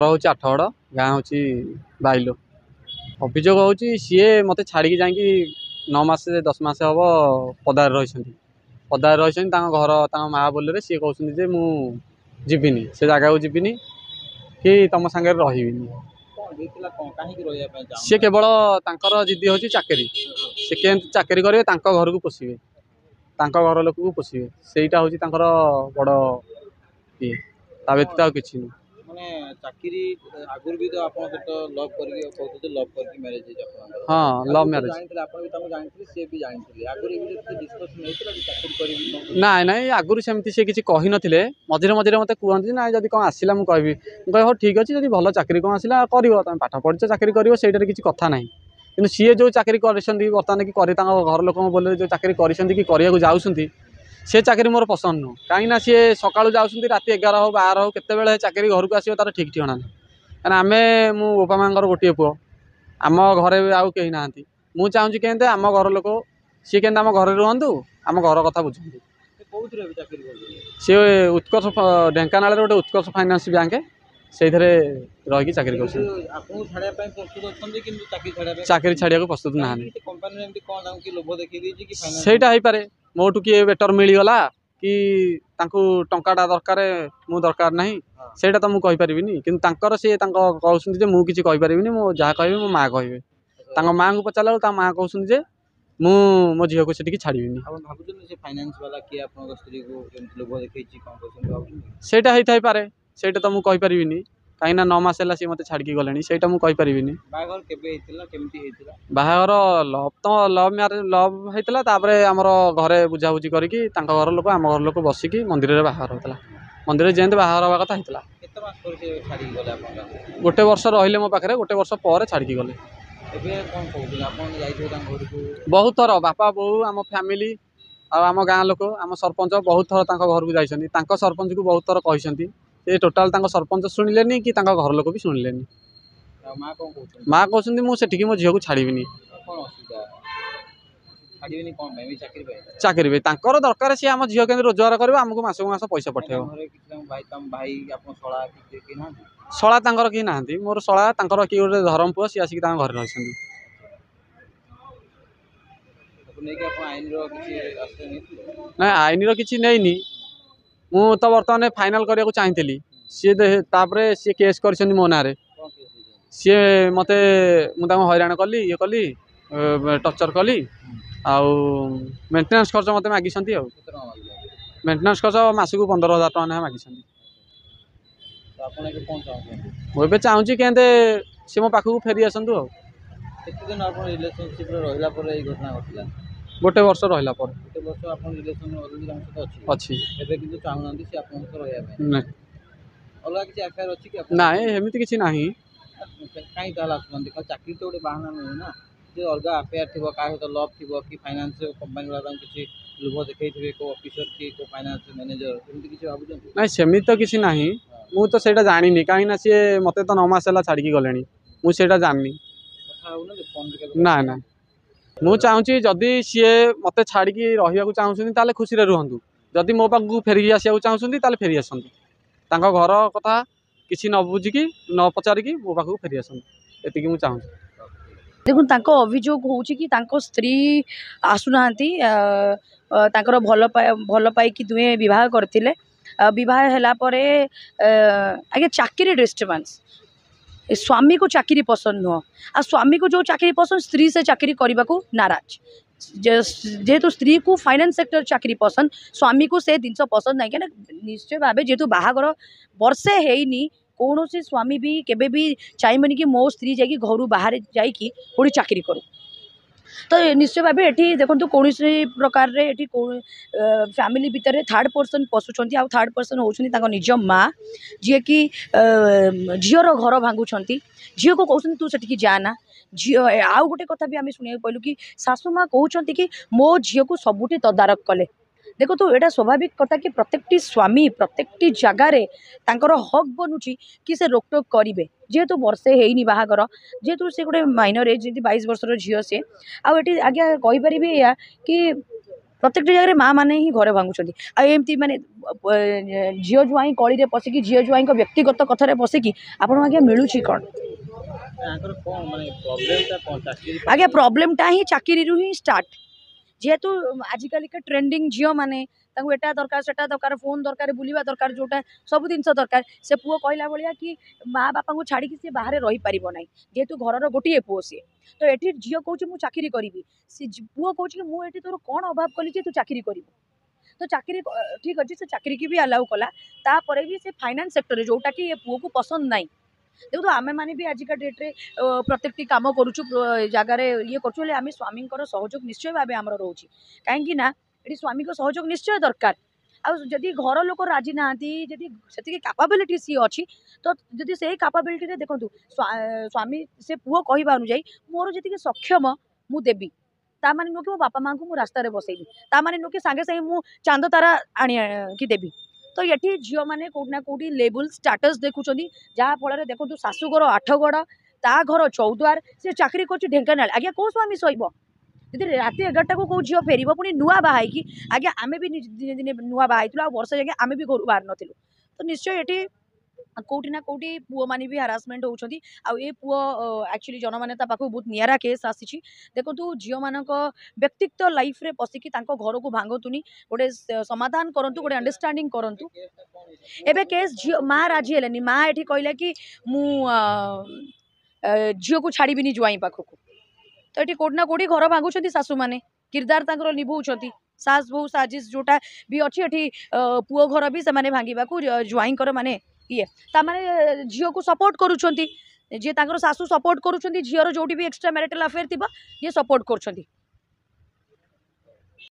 हूँ आठगड़ गाँ हूँ बाइलो। अभियोग हूँ सी मत छाड़ी जा 9 मास 10 मास हम पदार रही पदार रही घर माँ बोले सी कहते मुझीनि से जगह को जीविनी कि तुम सागे रही सी केवल जिदी हूँ चाकरी सी के चाकरी करेंगे घर को पोषे घर लोक को पोषे सहीटा हूँ बड़ ये व्यतीत आ कि माने चाकरी आगुर भी तो आपण तो लव करके कहते लव करके मैरिज हाँ लव मैरिज जानते आपण भी तुम जानते से भी जानते आगुर भी डिस्कशन होइतला कि चाकरी करी ना ना आगुरी सेमती से किसी कही नथिले मझिरे मझिरे मते कहते ना जदि कौन आसला मुझे कहबी मुझे हो ठीक अच्छे जब भल चाकरी कौन आसला कर तुम पाठ पढ़ चाकरी कर किसी कथा ना कि सी जो चाकरी कर बर्तमान कि घर लोक बोले जो चाकरी कर जाऊँगी से चाकरी मोर पसंद नुह कहीं सी सका जाऊँगी राति 11 हो 12 हो केत चाकरी घर को आसो तार ठीक ठिकाना ना कहीं आम मो बापा माँ गोटे पुओ आम घरे आउ कहीं ना मुझे चाहूँगी केमती आम घर लोक सी के आम घर रुहतु आम घर कथा बुझे सी उत्कर्ष ढेंकाना गोटे उत्कर्ष फाइनान्स बैंक से रही चाकरी कर चाकरी छाड़ा प्रस्तुत ना सहीटा हो पारे मोटू किए बेटर मिलगला कि टंकाटा दरकार मु दरकार ना सहीटा तो मुझे कहीपरि कि सी कहते मुझे किसी कहीपरि मो जहाँ कह मो माँ कहे माँ को पचारा माँ कहते मु मो झील को से छाड़ी सहीटा होता है पारे सहीटा तो मुझे कहीपरि कहीं 9 मास है सी मत छाड़ी गले सहीटा मुझे कहीपरि बाहागर लव तो लव मैरिज लव होता आमर घरे बुझाबुझी करके घर लोक आम घर लोक बसिकी मंदिर में बाहर होता मंदिर जमी बाहर हवा कथा होता गोटे वर्ष रहिले मो पाखे गोटे वर्ष पर छाड़ी गले बहुत थर बापा बोऊ आम फैमिली आम गाँ लोक आम सरपंच बहुत थर घर को जाइए सरपंच को बहुत थर कहते टोटाल सरपंच शुणिले कि घर लोक भी शुणिले माँ कहते मुझे मो झील को छाड़बी चाकरी दरकार सी आम झील के रोजगार कर आमको मासक मास पैसा पठे शला कि ना मोर शला किए गोटे धर्म पुआ सी आसिक घर रही ना आईन किसी नहीं मु तो बर्तमान फाइनाल करने को चाहती सी केस कर मो ना सी मत मुझे हैरान कली ये कली टर्चर कली आउ मेंटेनेंस खर्च मत मागिस मेंटेनेंस खर्च मासक 15,000 टका ना मागिस मुझे चाहूँगी केंदे सी मो पाखक फेरी आसतु गोटे वर्ष रहा अच्छी ना एमती किसी ना चाकरी तो गोटे बाहाना नुहे ना अलग अफेयर थी क्या सहित लव थी कि फाइनान्स कंपानी वाला किसी लोभ देखते को ऑफिसर की को फाइनान्स मैनेजर किसी भाव ना सेमती तो किसी ना मुझे तो सहीटा जानी कहीं सी मत तो 9 मास है छाड़ी गले मुझे जानी ना ना मुझे चाहूँगी जदि सी मत छाड़ी रहा चाहूँ खुशी रुहतु जदि मो पाक फेरिकी आसको चाहूँ फेरी आसतु घर कथा किसी न बुझिकी न पचारिकी मो पाक फेरी आसतु ये मुझे चाहूँ देखो अभियोग हो स्त्री आसुना भल पाई दुहे बह करते बह आगे चाकरी डिस्टर्बांस स्वामी को चाकरी पसंद नुह आ स्वामी को जो चाकरी पसंद स्त्री से चाकरी करने को नाराज जेहेतु स्त्री को फाइनेंस सेक्टर चाकरी पसंद स्वामी को से जिनस पसंद ना क्या निश्चय भाव जेहेतु बाहागर वर्षे है कौन से स्वामी भी केबे भी चाहिए कि मो स्त्री जाकि घर बाहर जाकि कोई चाकरी करूँ तो निश्चय भाव ये देखो कौन प्रकार फैमिली भितर थर्ड पर्सन पशुंट आ थर्ड पर्सन होती निज माँ जी कि झीर घर भांगुंट झील को कहते तू से जाना झी आउ गोटे कथा भी आम शुणा पाइलु कि सासू माँ कहते कि मो झील को सबुठी तदारक कले देखो तो यहाँ स्वाभाविक कथा कि प्रत्येक स्वामी प्रत्येक जगार हक बनूची कि से रोकटोक करेंगे जेहेतु वर्षे है बाहागर जेहेतु से गोटे माइनर एज जी 22 वर्षर झील सी आगे कहीपरि या कि प्रत्येक जगह माँ मैंने ही घर भांगुंट आमती मानने झील जुआई कली पशिकी झील जुआई व्यक्तिगत कथार पशिकी आपको आज्ञा मिलूँ कौन आज्ञा प्रोब्लेमटा ही चाकरी ही स्टार्ट जेहेतु आजिकल का ट्रेंडिंग झील मैंने एटा दरकार सेटा दरकार फोन दरकार बुलवा दरकार जोटा सब जिन दरकार से पुओ कहला भाया कि माँ बापा को छाड़ी सी बाहर रही पार ना जेहेतु घर गोटे पुओ सी तो ये झील कौच मुझे चाकरी करी सी पुओ कौच कि मुझे तोर कौन अभाव कली तू चाकरी कर तो चाकरी ठीक अच्छे से चाकरी की भी अलाउ कला तापर भी से फाइनान्स सेक्टर जोटा कि पुओ को पसंद ना देखो आमे माने भी आजिका डेट्रे प्रत्येक काम करुचु जगार ये करें आम स्वामी सहयोग निश्चय भाव आम रोचे कहीं ये स्वामी को सहयोग निश्चय दरकार आदि घर लोक राजी ना से कैपेबिलिटी सी अच्छी तो जदि से कैपेबिलिटी देखो स्वामी से पुओ कहवा अनुजाई मोर जी सक्षम मु देवी ता माने नुह कि मो बापा माँ को रास्ता बसैबी ता माने नुह कि सांगे सांगे मु चांद तारा आनी कि देवी तो ये झील मैंने कौट ना कौटी लेवल स्टाटस देखुं जहाँफल देखो शाशुघर आठगड़ ता घर चौद्वार से चाकरी कर ढेंकानाल आज्ञा कौ स्वामी सह जी राति 11टा को कौ झील फेर पुणी नुआ बाहर आज्ञा आम भी दिने दिने नुआ बाहर वर्ष जाए आम भी घर बाहर नथिलु तो निश्चय ये कौटी ना कौटी पुओ मानी भी हारासमेंट होती आए पुओ एक्चुअली जनमान्यता पाख बहुत निरा केस आसी देखो झील मान व्यक्तिगत लाइफ रे पशिकी घर को भांगतुनी गोटे समाधान करूँ गोटे अंडरस्टांडिंग करूँ एबे केस झील माँ राजी है माँ ये कहला कि मु झील को छाड़बी जुआई पाखक तो ये कौट ना कौटी घर भांगुंट शाशु मैंने किरदार तक निभाऊँच सास बहु साजिश जोटा भी अच्छी ये पुओ घर भी से भांगा जुआई माने ये ताने झील को सपोर्ट करुँच जी शाशु सपोर्ट करुँच झीर जो भी एक्सट्रा मैरिटल अफेयर थी ये सपोर्ट करुँच